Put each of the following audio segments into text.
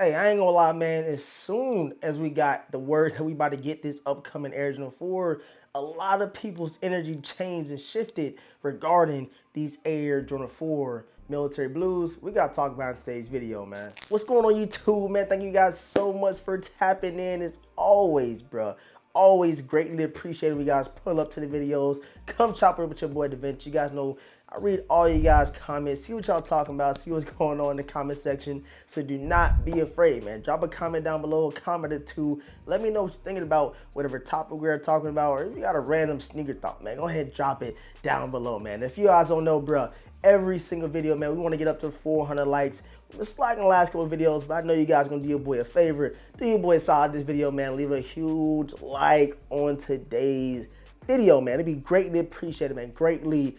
Hey, I ain't gonna lie, man. As soon as we got the word that we about to get this upcoming Air Jordan 4, a lot of people's energy changed and shifted regarding these Air Jordan 4 military blues. We gotta talk about in today's video, man. What's going on YouTube, man? Thank you guys so much for tapping in as always, bro. Always greatly appreciated when you guys pull up to the videos. Come chop it with your boy DeVintage. You guys know I read all you guys' comments, see what y'all talking about, see what's going on in the comment section. So do not be afraid, man. Drop a comment down below, a comment or two. Let me know what you're thinking about whatever topic we're talking about, or if you got a random sneaker thought, man, go ahead and drop it down below, man. If you guys don't know, bro, every single video, man, we want to get up to 400 likes. We're slacking the last couple of videos, but I know you guys are gonna do your boy a favor. Do your boy a solid this video, man. Leave a huge like on today's video, man. It'd be greatly appreciated, man. Greatly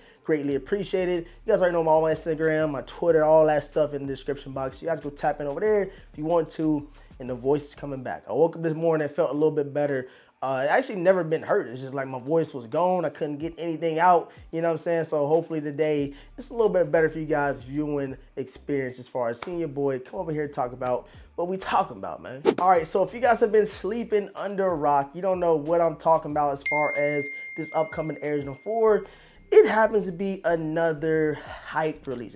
appreciated. You guys already know my Instagram, my Twitter, all that stuff in the description box. You guys go tap in over there if you want to. And the voice is coming back. I woke up this morning and felt a little bit better. I actually never been hurt. It's just like my voice was gone. I couldn't get anything out. You know what I'm saying? So hopefully today it's a little bit better for you guys viewing experience as far as seeing your boy come over here and talk about what we talking about, man. All right, so if you guys have been sleeping under a rock, you don't know what I'm talking about as far as this upcoming Air Jordan 4. It happens to be another hype release,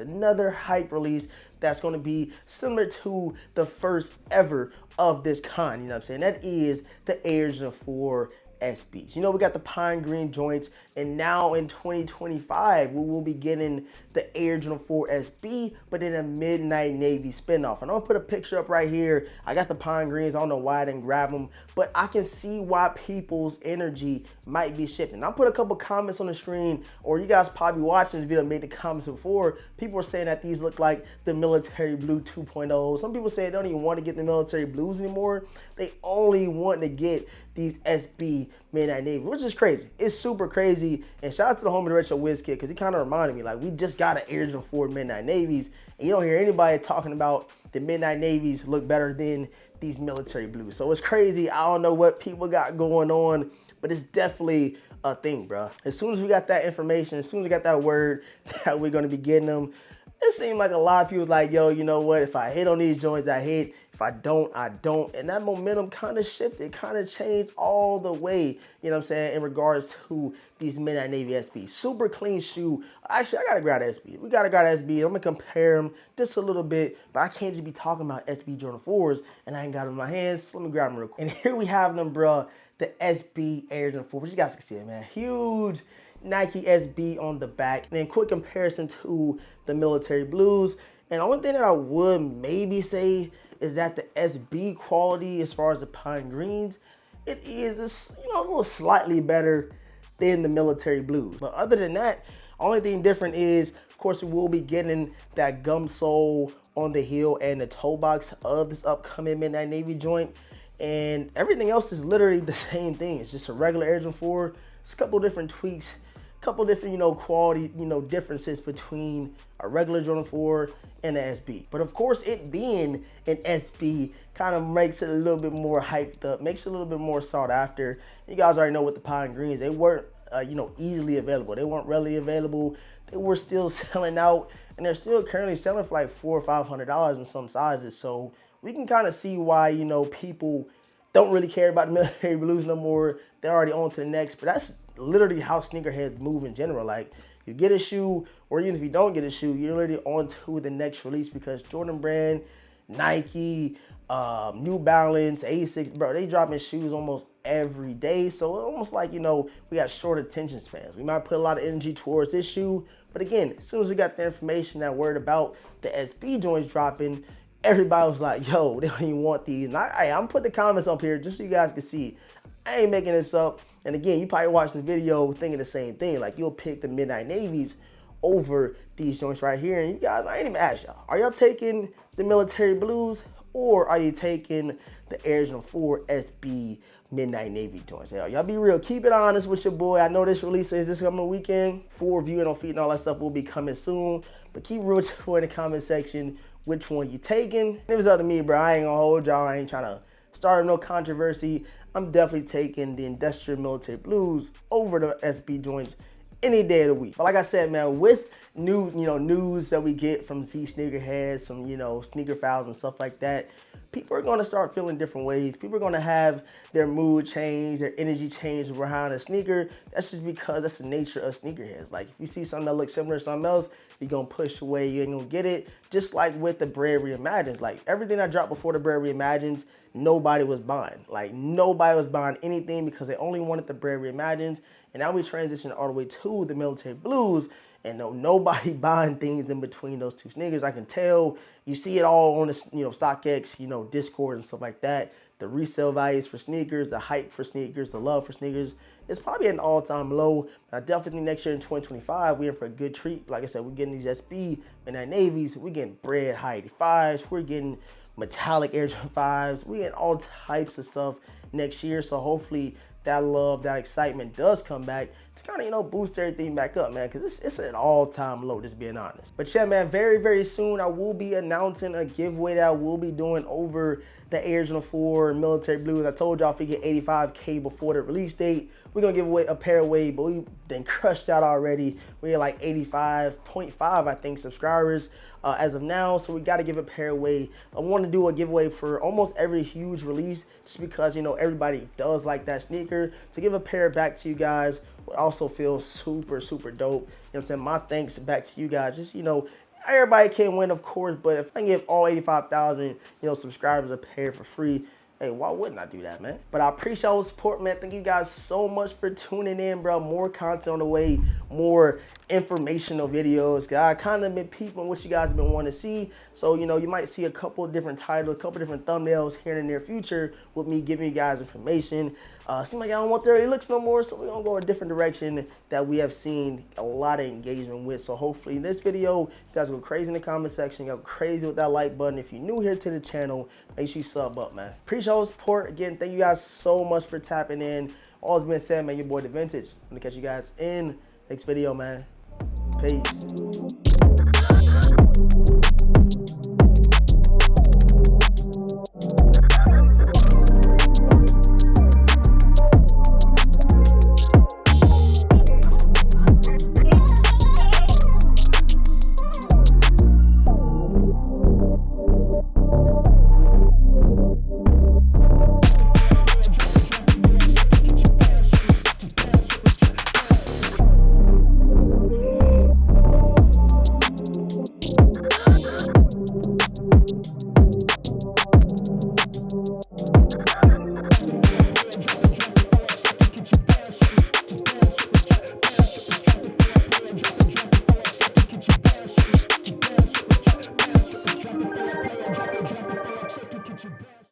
that's going to be similar to the first ever of this kind, you know what I'm saying? That is the Air Jordan 4 SBs. You know, we got the pine green joints, and now in 2025, we will be getting the Air Jordan 4 SB, but in a midnight navy spinoff. And I'm gonna put a picture up right here. I got the pine greens. I don't know why I didn't grab them, but I can see why people's energy might be shifting. I'll put a couple comments on the screen, or you guys probably watching this video made the comments before. People are saying that these look like the military blue 2.0. Some people say they don't even want to get the military blues anymore. They only want to get these SB midnight navy, which is crazy. It's super crazy. And shout out to the homie Retro Wiz Kid, because he kind of reminded me, like, we just got an Air Jordan 4 midnight navies, and you don't hear anybody talking about the midnight navies look better than these military blues. So it's crazy. I don't know what people got going on, but it's definitely a thing, bro. As soon as we got that information, as soon as we got that word that we're going to be getting them, it seemed like a lot of people like, yo, you know what? If I hit on these joints, I hit. If I don't, I don't. And that momentum kind of shifted, kind of changed all the way, you know what I'm saying, in regards to these midnight navy SBs. Super clean shoe. Actually, I got to grab SB. We got to grab SB. I'm going to compare them just a little bit, but I can't just be talking about SB Jordan 4s and I ain't got them in my hands. Let me grab them real quick. And here we have them, bro. The SB Air Jordan 4. But you guys can see it, man. Huge Nike SB on the back. And then quick comparison to the military blues. And the only thing that I would maybe say is that the SB quality, as far as the pine greens, it is, you know, a little slightly better than the military blues. But other than that, only thing different is, of course, we will be getting that gum sole on the heel and the toe box of this upcoming midnight navy joint. And everything else is literally the same thing. It's just a regular Air Jordan 4. It's a couple different tweaks, couple different, you know, quality, you know, differences between a regular Jordan 4 and an SB. But of course, it being an SB kind of makes it a little bit more hyped up, makes it a little bit more sought after. You guys already know with the pine greens, they weren't, you know, easily available. They weren't readily available. They were still selling out, and they're still currently selling for like $400 or $500 in some sizes. So we can kind of see why, you know, people don't really care about the military blues no more. They're already on to the next. But that's literally how sneakerheads move in general. Like, you get a shoe, or even if you don't get a shoe, you're literally on to the next release, because Jordan Brand, Nike, New Balance, Asics, bro, they dropping shoes almost every day. So it's almost like, you know, we got short attention spans. We might put a lot of energy towards this shoe, but again, as soon as we got the information, that word about the SB joints dropping, everybody was like, yo, they don't even want these. And I'm putting the comments up here just so you guys can see. I ain't making this up. And again, you probably watching the video thinking the same thing. Like, you'll pick the midnight navies over these joints right here. And you guys, I ain't even asked y'all, are y'all taking the military blues, or are you taking the Air Jordan 4 SB midnight navy joints? Y'all be real. Keep it honest with your boy. I know this release is this coming weekend. Full reviewing on feet and all that stuff will be coming soon. But keep real with your boy in the comment section. Which one you taking? It was up to me, bro. I ain't gonna hold y'all. I ain't trying to start no controversy. I'm definitely taking the industrial military blues over the SB joints any day of the week. But like I said, man, with news that we get from Z sneakerheads, some, sneaker files and stuff like that, people are going to start feeling different ways. People are going to have their mood change, their energy change behind a sneaker. That's just because that's the nature of sneakerheads. Like, if you see something that looks similar to something else, you're going to push away. You ain't going to get it. Just like with the Brand Reimagined. Like, everything I dropped before the Brand Reimagined, nobody was buying. Like, nobody was buying anything because they only wanted the Brand Reimagined. And now we transition all the way to the Military Blues. And no, nobody buying things in between those two sneakers. I can tell. You see it all on the StockX, Discord and stuff like that. The resale values for sneakers, the hype for sneakers, the love for sneakers. It's probably at an all-time low. I definitely think next year in 2025, we're in for a good treat. Like I said, we're getting these SB and that Navies. We're getting Bread High 85s. We're getting metallic Air Jordan 5s. We're getting all types of stuff next year. So hopefully that love, that excitement does come back to kind of, boost everything back up, man, because it's at an all-time low, just being honest. But yeah, man, very, very soon I will be announcing a giveaway that I will be doing over the Air Jordan 4 Military Blues. I told y'all if we get 85K before the release date, we're going to give away a pair away, but we then crushed out already. We had like 85.5, I think, subscribers as of now, so we got to give a pair away. I want to do a giveaway for almost every huge release just because, everybody does like that sneaker. To give a pair back to you guys would also feel super, super dope. You know what I'm saying? My thanks back to you guys. Just, everybody can win, of course, but if I can give all 85,000, subscribers a pair for free, hey, why wouldn't I do that, man? But I appreciate all the support, man. Thank you guys so much for tuning in, bro. More content on the way, more informational videos. I kind of been peeping what you guys have been wanting to see. So, you might see a couple different titles, a couple different thumbnails here in the near future with me giving you guys information. Seems like I don't want 30 looks no more, so we're going to go a different direction that we have seen a lot of engagement with. So hopefully in this video, you guys go crazy in the comment section. Go crazy with that like button. If you're new here to the channel, make sure you sub up, man. Appreciate all the support. Again, thank you guys so much for tapping in. All that's been said, man, your boy DeVintage. I'm going to catch you guys in next video, man. Peace.